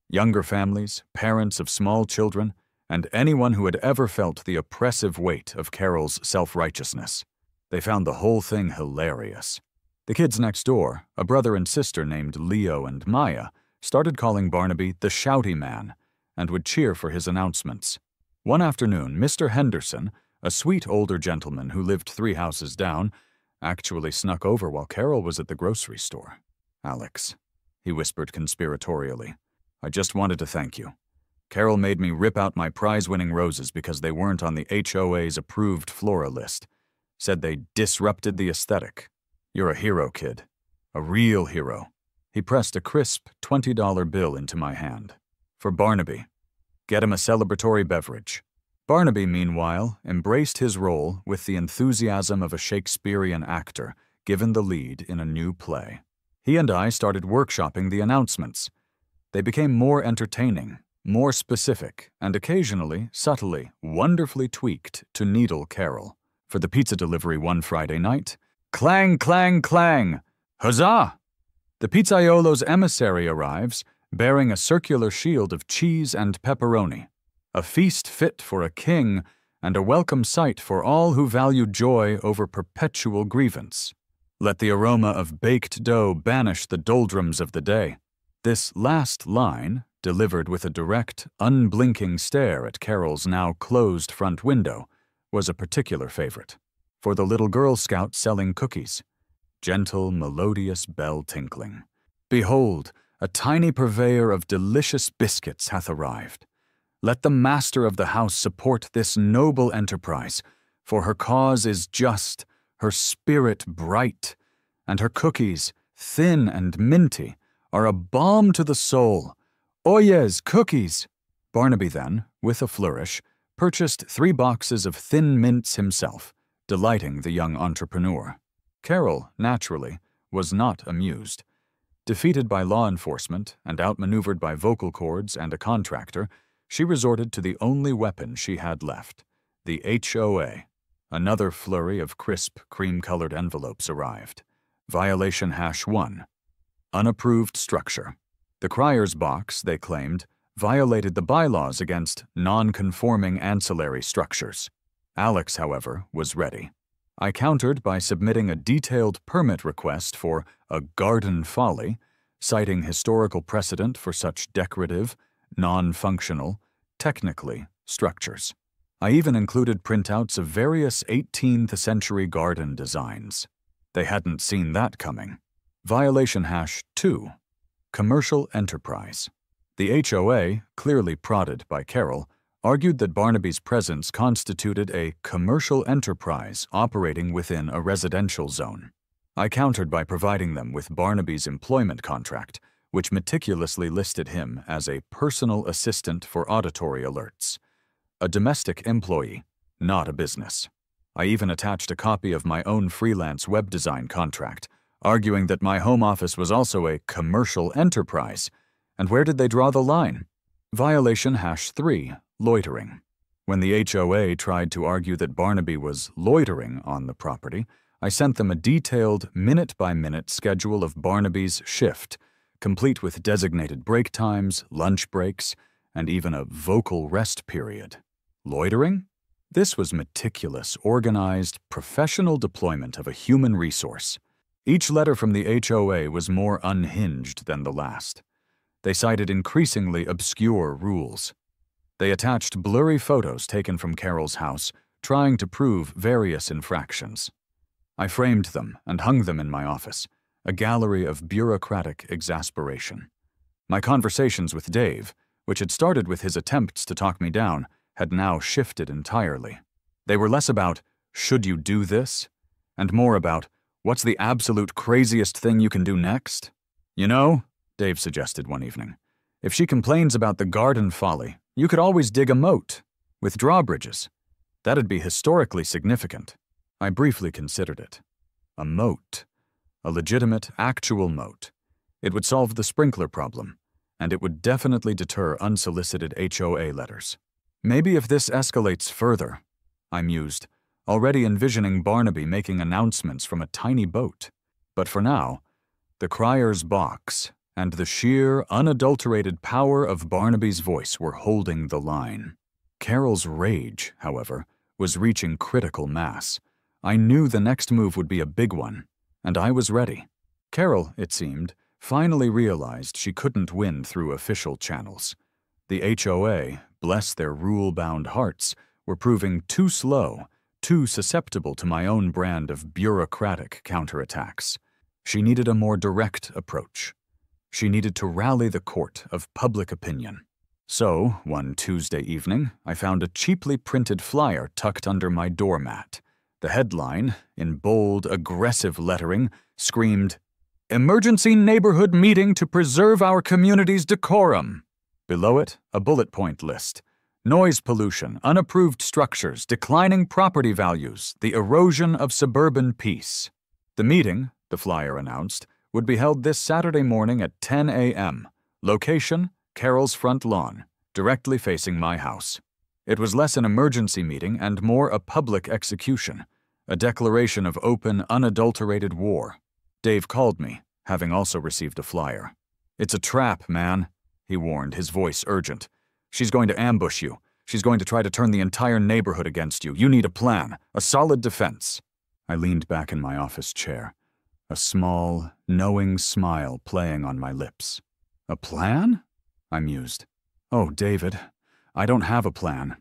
Younger families, parents of small children, and anyone who had ever felt the oppressive weight of Carol's self-righteousness. They found the whole thing hilarious. The kids next door, a brother and sister named Leo and Maya, started calling Barnaby the Shouty Man and would cheer for his announcements. One afternoon, Mr. Henderson, a sweet older gentleman who lived 3 houses down, actually snuck over while Carol was at the grocery store. "Alex," he whispered conspiratorially, "I just wanted to thank you. Carol made me rip out my prize-winning roses because they weren't on the HOA's approved flora list. Said they disrupted the aesthetic. You're a hero, kid. A real hero." He pressed a crisp $20 bill into my hand. "For Barnaby. Get him a celebratory beverage." Barnaby, meanwhile, embraced his role with the enthusiasm of a Shakespearean actor given the lead in a new play. He and I started workshopping the announcements. They became more entertaining, more specific, and occasionally, subtly, wonderfully tweaked to needle Carol. For the pizza delivery one Friday night, clang, clang, clang! Huzzah! The pizzaiolo's emissary arrives, bearing a circular shield of cheese and pepperoni. A feast fit for a king, and a welcome sight for all who value joy over perpetual grievance. Let the aroma of baked dough banish the doldrums of the day. This last line, delivered with a direct, unblinking stare at Carol's now closed front window, was a particular favorite. For the little Girl Scout selling cookies. Gentle, melodious bell tinkling. "Behold, a tiny purveyor of delicious biscuits hath arrived. Let the master of the house support this noble enterprise, for her cause is just, her spirit bright, and her cookies, thin and minty, are a balm to the soul. Oyez, cookies!" Barnaby then, with a flourish, purchased 3 boxes of thin mints himself, delighting the young entrepreneur. Carol, naturally, was not amused. Defeated by law enforcement and outmaneuvered by vocal cords and a contractor, she resorted to the only weapon she had left, the HOA. Another flurry of crisp, cream-colored envelopes arrived. Violation #1. Unapproved structure. The Crier's box, they claimed, violated the bylaws against non-conforming ancillary structures. Alex, however, was ready. I countered by submitting a detailed permit request for a garden folly, citing historical precedent for such decorative, non-functional, technically, structures. I even included printouts of various 18th century garden designs. They hadn't seen that coming. Violation #2. commercial enterprise. The HOA, clearly prodded by Carol, argued that Barnaby's presence constituted a commercial enterprise operating within a residential zone. I countered by providing them with Barnaby's employment contract, which meticulously listed him as a personal assistant for auditory alerts. A domestic employee, not a business. I even attached a copy of my own freelance web design contract, arguing that my home office was also a commercial enterprise. And where did they draw the line? Violation #3, loitering. When the HOA tried to argue that Barnaby was loitering on the property, I sent them a detailed minute-by-minute schedule of Barnaby's shift, complete with designated break times, lunch breaks, and even a vocal rest period. Loitering? This was meticulous, organized, professional deployment of a human resource. Each letter from the HOA was more unhinged than the last. They cited increasingly obscure rules. They attached blurry photos taken from Carol's house, trying to prove various infractions. I framed them and hung them in my office, a gallery of bureaucratic exasperation. My conversations with Dave, which had started with his attempts to talk me down, had now shifted entirely. They were less about, "Should you do this?" and more about, "What's the absolute craziest thing you can do next?" "You know," Dave suggested one evening, "if she complains about the garden folly, you could always dig a moat with drawbridges. That'd be historically significant." I briefly considered it. A moat. A legitimate, actual moat. It would solve the sprinkler problem, and it would definitely deter unsolicited HOA letters. Maybe if this escalates further, I mused, already envisioning Barnaby making announcements from a tiny boat. But for now, the Crier's box and the sheer, unadulterated power of Barnaby's voice were holding the line. Carol's rage, however, was reaching critical mass. I knew the next move would be a big one, and I was ready. Carol, it seemed, finally realized she couldn't win through official channels. The HOA, bless their rule-bound hearts, were proving too slow, too susceptible to my own brand of bureaucratic counterattacks. She needed a more direct approach. She needed to rally the court of public opinion. So, one Tuesday evening, I found a cheaply printed flyer tucked under my doormat. The headline, in bold, aggressive lettering, screamed, "Emergency Neighborhood Meeting to Preserve Our Community's Decorum." Below it, a bullet point list. Noise pollution, unapproved structures, declining property values, the erosion of suburban peace. The meeting, the flyer announced, would be held this Saturday morning at 10 a.m. Location, Carol's front lawn, directly facing my house. It was less an emergency meeting and more a public execution, a declaration of open, unadulterated war. Dave called me, having also received a flyer. "It's a trap, man," he warned, his voice urgent. "She's going to ambush you. She's going to try to turn the entire neighborhood against you. You need a plan, a solid defense." I leaned back in my office chair, a small, knowing smile playing on my lips. "A plan?" I mused. "Oh, David, I don't have a plan.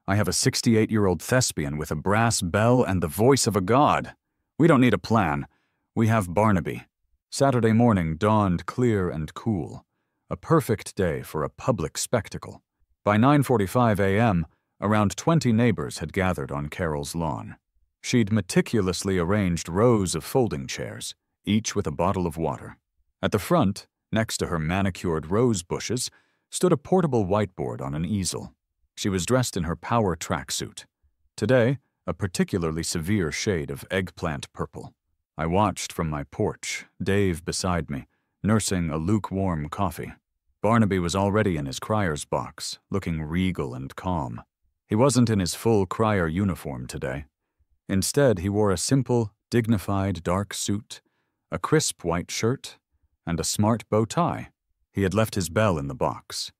I have a 68-year-old thespian with a brass bell and the voice of a god. We don't need a plan. We have Barnaby." Saturday morning dawned clear and cool, a perfect day for a public spectacle. By 9:45 a.m., around 20 neighbors had gathered on Carol's lawn. She'd meticulously arranged rows of folding chairs, each with a bottle of water. At the front, next to her manicured rose bushes, stood a portable whiteboard on an easel. She was dressed in her power tracksuit. Today, a particularly severe shade of eggplant purple. I watched from my porch, Dave beside me, nursing a lukewarm coffee. Barnaby was already in his Crier's box, looking regal and calm. He wasn't in his full Crier uniform today. Instead, he wore a simple, dignified dark suit, a crisp white shirt, and a smart bow tie. He had left his bell in the box.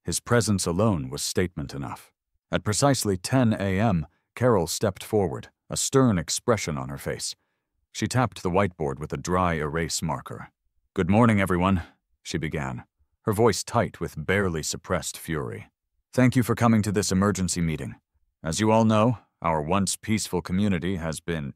His presence alone was statement enough. At precisely 10 a.m., Carol stepped forward, a stern expression on her face. She tapped the whiteboard with a dry erase marker. "Good morning, everyone," she began, her voice tight with barely suppressed fury. "Thank you for coming to this emergency meeting. As you all know, our once peaceful community has been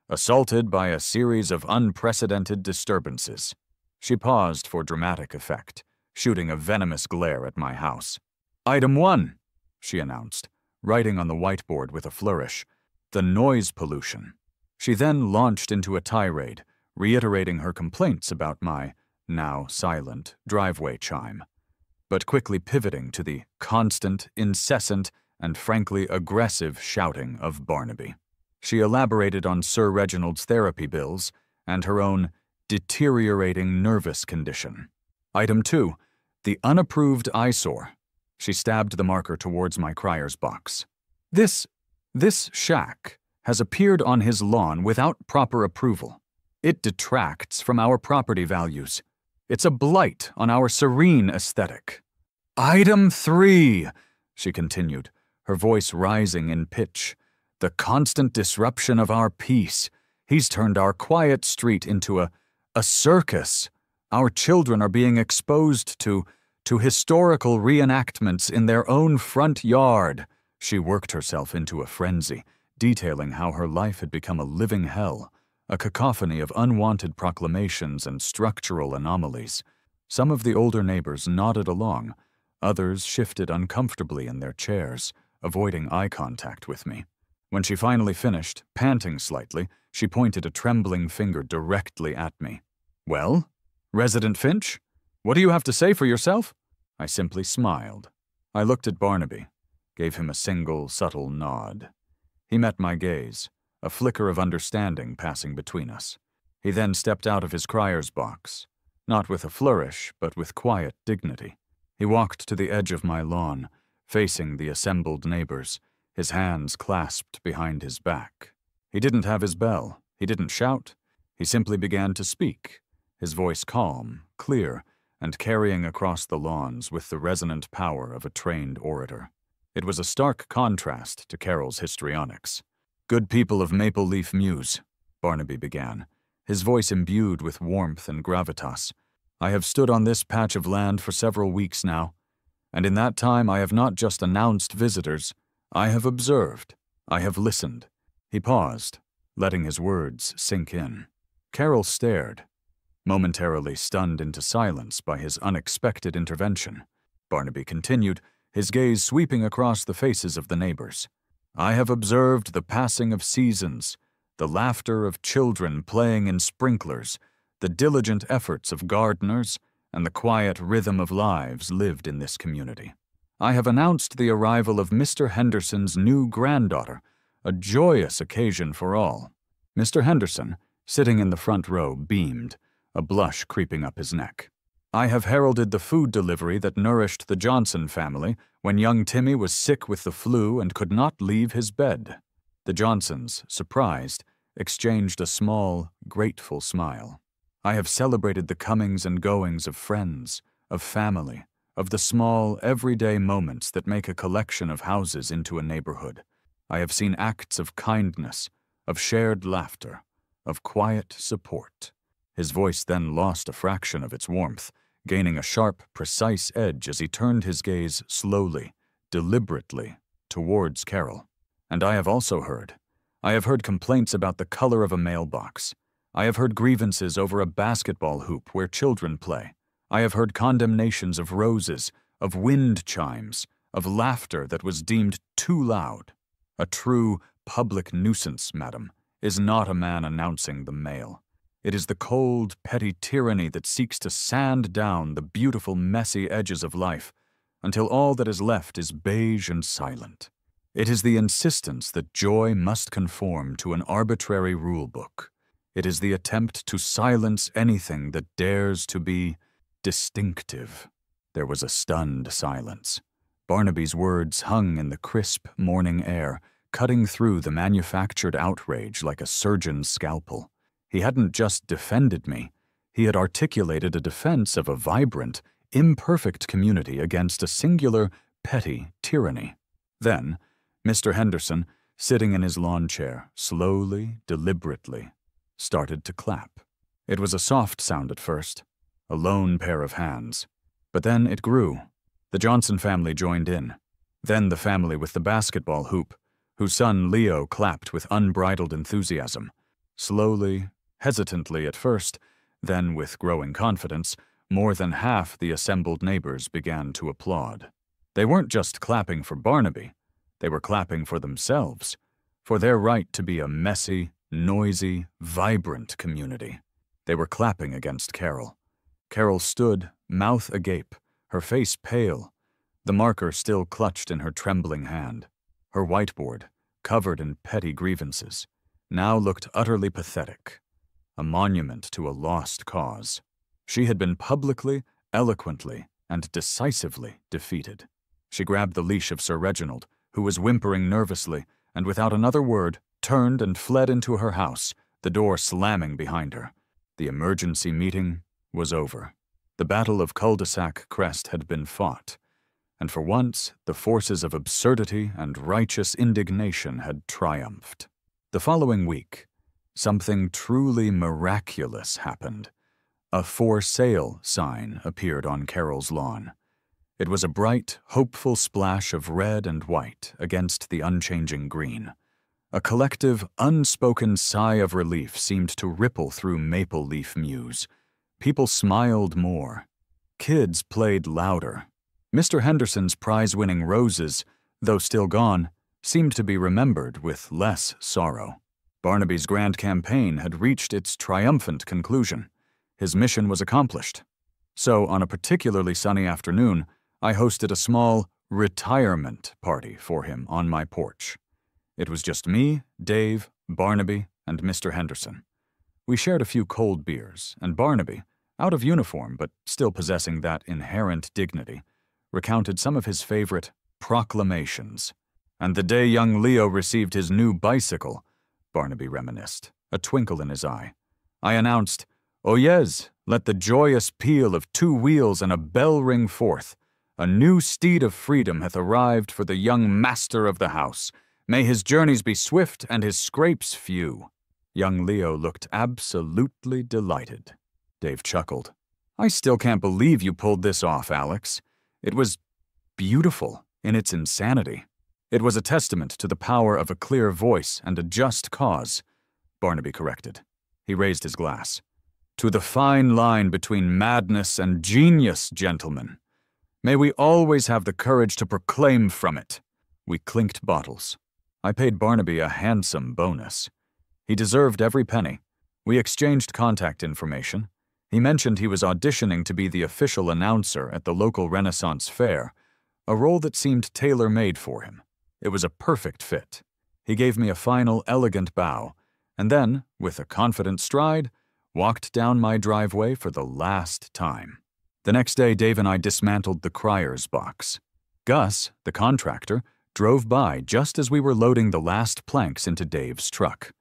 assaulted by a series of unprecedented disturbances. She paused for dramatic effect, shooting a venomous glare at my house. "Item 1, she announced, writing on the whiteboard with a flourish. "The noise pollution." She then launched into a tirade, reiterating her complaints about my, now silent, driveway chime, but quickly pivoting to the constant, incessant, and frankly aggressive shouting of Barnaby. She elaborated on Sir Reginald's therapy bills and her own deteriorating nervous condition. Item 2, the unapproved eyesore. She stabbed the marker towards my Crier's box. This shack has appeared on his lawn without proper approval. It detracts from our property values. It's a blight on our serene aesthetic. Item 3, she continued, her voice rising in pitch. The constant disruption of our peace. He's turned our quiet street into a circus. Our children are being exposed to historical reenactments in their own front yard. She worked herself into a frenzy, detailing how her life had become a living hell, a cacophony of unwanted proclamations and structural anomalies. Some of the older neighbors nodded along, others shifted uncomfortably in their chairs, avoiding eye contact with me. When she finally finished, panting slightly, she pointed a trembling finger directly at me. "Well, Resident Finch, what do you have to say for yourself?" I simply smiled. I looked at Barnaby, gave him a single, subtle nod. He met my gaze, a flicker of understanding passing between us. He then stepped out of his Crier's box, not with a flourish, but with quiet dignity. He walked to the edge of my lawn, facing the assembled neighbors, his hands clasped behind his back. He didn't have his bell. He didn't shout. He simply began to speak, his voice calm, clear, and carrying across the lawns with the resonant power of a trained orator. It was a stark contrast to Carol's histrionics. "Good people of Maple Leaf Mews," Barnaby began, his voice imbued with warmth and gravitas. "I have stood on this patch of land for several weeks now, and in that time I have not just announced visitors. I have observed. I have listened." He paused, letting his words sink in. Carol stared, momentarily stunned into silence by his unexpected intervention. Barnaby continued, his gaze sweeping across the faces of the neighbors. "I have observed the passing of seasons, the laughter of children playing in sprinklers, the diligent efforts of gardeners, and the quiet rhythm of lives lived in this community. I have announced the arrival of Mr. Henderson's new granddaughter, a joyous occasion for all." Mr. Henderson, sitting in the front row, beamed, a blush creeping up his neck. "I have heralded the food delivery that nourished the Johnson family when young Timmy was sick with the flu and could not leave his bed." The Johnsons, surprised, exchanged a small, grateful smile. "I have celebrated the comings and goings of friends, of family, of the small, everyday moments that make a collection of houses into a neighborhood. I have seen acts of kindness, of shared laughter, of quiet support." His voice then lost a fraction of its warmth, gaining a sharp, precise edge as he turned his gaze slowly, deliberately, towards Carol. "And I have also heard. I have heard complaints about the color of a mailbox. I have heard grievances over a basketball hoop where children play. I have heard condemnations of roses, of wind chimes, of laughter that was deemed too loud. A true public nuisance, madam, is not a man announcing the mail. It is the cold, petty tyranny that seeks to sand down the beautiful, messy edges of life until all that is left is beige and silent. It is the insistence that joy must conform to an arbitrary rulebook. It is the attempt to silence anything that dares to be distinctive." There was a stunned silence. Barnaby's words hung in the crisp morning air, cutting through the manufactured outrage like a surgeon's scalpel. He hadn't just defended me. He had articulated a defense of a vibrant, imperfect community against a singular, petty tyranny. Then, Mr. Henderson, sitting in his lawn chair, slowly, deliberately, started to clap. It was a soft sound at first, a lone pair of hands. But then it grew. The Johnson family joined in. Then the family with the basketball hoop, whose son Leo clapped with unbridled enthusiasm. Slowly, hesitantly at first, Then, with growing confidence, more than half the assembled neighbors began to applaud. They weren't just clapping for Barnaby, they were clapping for themselves, for their right to be a messy, noisy, vibrant community. They were clapping against Carol. Carol stood, mouth agape, her face pale, the marker still clutched in her trembling hand. Her whiteboard, covered in petty grievances, now looked utterly pathetic, a monument to a lost cause. She had been publicly, eloquently, and decisively defeated. She grabbed the leash of Sir Reginald, who was whimpering nervously, and without another word, turned and fled into her house, the door slamming behind her. The emergency meeting was over. The Battle of Cul-de-sac Crest had been fought, and for once the forces of absurdity and righteous indignation had triumphed. The following week, something truly miraculous happened. A "For Sale" sign appeared on Carol's lawn. It was a bright, hopeful splash of red and white against the unchanging green. A collective, unspoken sigh of relief seemed to ripple through Maple Leaf Mews. People smiled more. Kids played louder. Mr. Henderson's prize-winning roses, though still gone, seemed to be remembered with less sorrow. Barnaby's grand campaign had reached its triumphant conclusion. His mission was accomplished. So, on a particularly sunny afternoon, I hosted a small retirement party for him on my porch. It was just me, Dave, Barnaby, and Mr. Henderson. We shared a few cold beers, and Barnaby, out of uniform but still possessing that inherent dignity, recounted some of his favorite proclamations. "And the day young Leo received his new bicycle," Barnaby reminisced, a twinkle in his eye, "I announced, 'Oyez, let the joyous peal of 2 wheels and a bell ring forth. A new steed of freedom hath arrived for the young master of the house. May his journeys be swift and his scrapes few.'" Young Leo looked absolutely delighted. Dave chuckled. "I still can't believe you pulled this off, Alex. It was beautiful in its insanity. It was a testament to the power of a clear voice and a just cause," Barnaby corrected. He raised his glass. "To the fine line between madness and genius, gentlemen. May we always have the courage to proclaim from it." We clinked bottles. I paid Barnaby a handsome bonus. He deserved every penny. We exchanged contact information. He mentioned he was auditioning to be the official announcer at the local Renaissance Fair, a role that seemed tailor-made for him. It was a perfect fit. He gave me a final, elegant bow, and then, with a confident stride, walked down my driveway for the last time. The next day, Dave and I dismantled the Crier's box. Gus, the contractor, drove by just as we were loading the last planks into Dave's truck.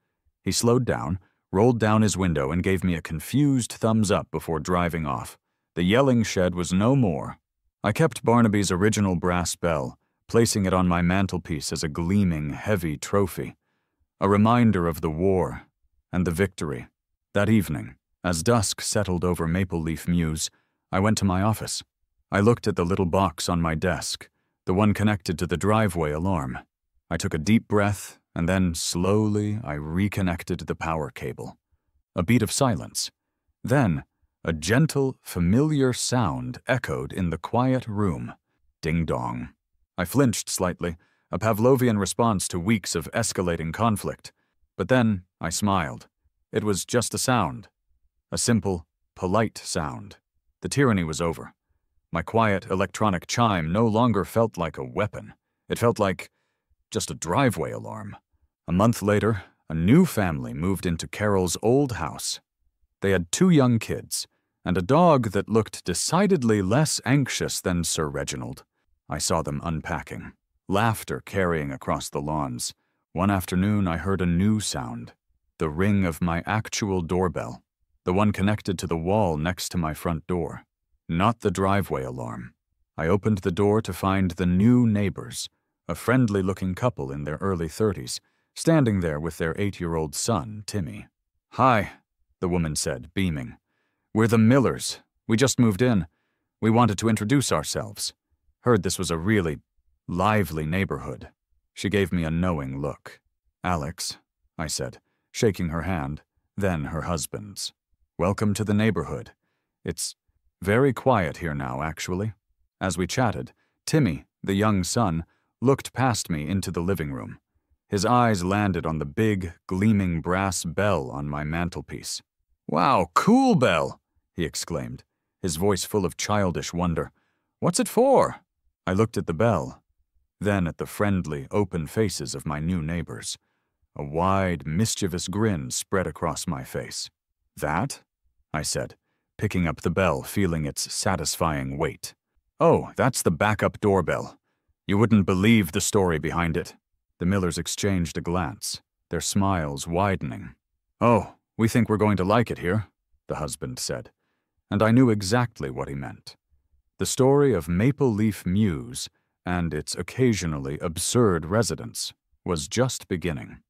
He slowed down, rolled down his window, and gave me a confused thumbs up before driving off. The yelling shed was no more. I kept Barnaby's original brass bell, placing it on my mantelpiece as a gleaming, heavy trophy, a reminder of the war and the victory. That evening, as dusk settled over Maple Leaf Mews, I went to my office. I looked at the little box on my desk, the one connected to the driveway alarm. I took a deep breath, and then slowly I reconnected the power cable. A beat of silence. Then, a gentle, familiar sound echoed in the quiet room. Ding-dong. I flinched slightly, a Pavlovian response to weeks of escalating conflict. But then I smiled. It was just a sound. A simple, polite sound. The tyranny was over. My quiet electronic chime no longer felt like a weapon. It felt like just a driveway alarm. A month later, a new family moved into Carol's old house. They had 2 young kids, and a dog that looked decidedly less anxious than Sir Reginald. I saw them unpacking, laughter carrying across the lawns. One afternoon I heard a new sound, the ring of my actual doorbell, the one connected to the wall next to my front door. Not the driveway alarm. I opened the door to find the new neighbors, a friendly-looking couple in their early 30s, standing there with their 8-year-old son, Timmy. "Hi," the woman said, beaming. "We're the Millers. We just moved in. We wanted to introduce ourselves. Heard this was a really lively neighborhood." She gave me a knowing look. "Alex," I said, shaking her hand, then her husband's. Welcome to the neighborhood. It's very quiet here now, actually." As we chatted, Timmy, the young son, looked past me into the living room. His eyes landed on the big, gleaming brass bell on my mantelpiece. "Wow, cool bell!" he exclaimed, his voice full of childish wonder. "What's it for?" I looked at the bell, then at the friendly, open faces of my new neighbors. A wide, mischievous grin spread across my face. "That?" I said, picking up the bell, feeling its satisfying weight. "Oh, that's the backup doorbell. You wouldn't believe the story behind it." The Millers exchanged a glance, their smiles widening. "Oh, we think we're going to like it here," the husband said, and I knew exactly what he meant. The story of Maple Leaf Mews and its occasionally absurd residents was just beginning.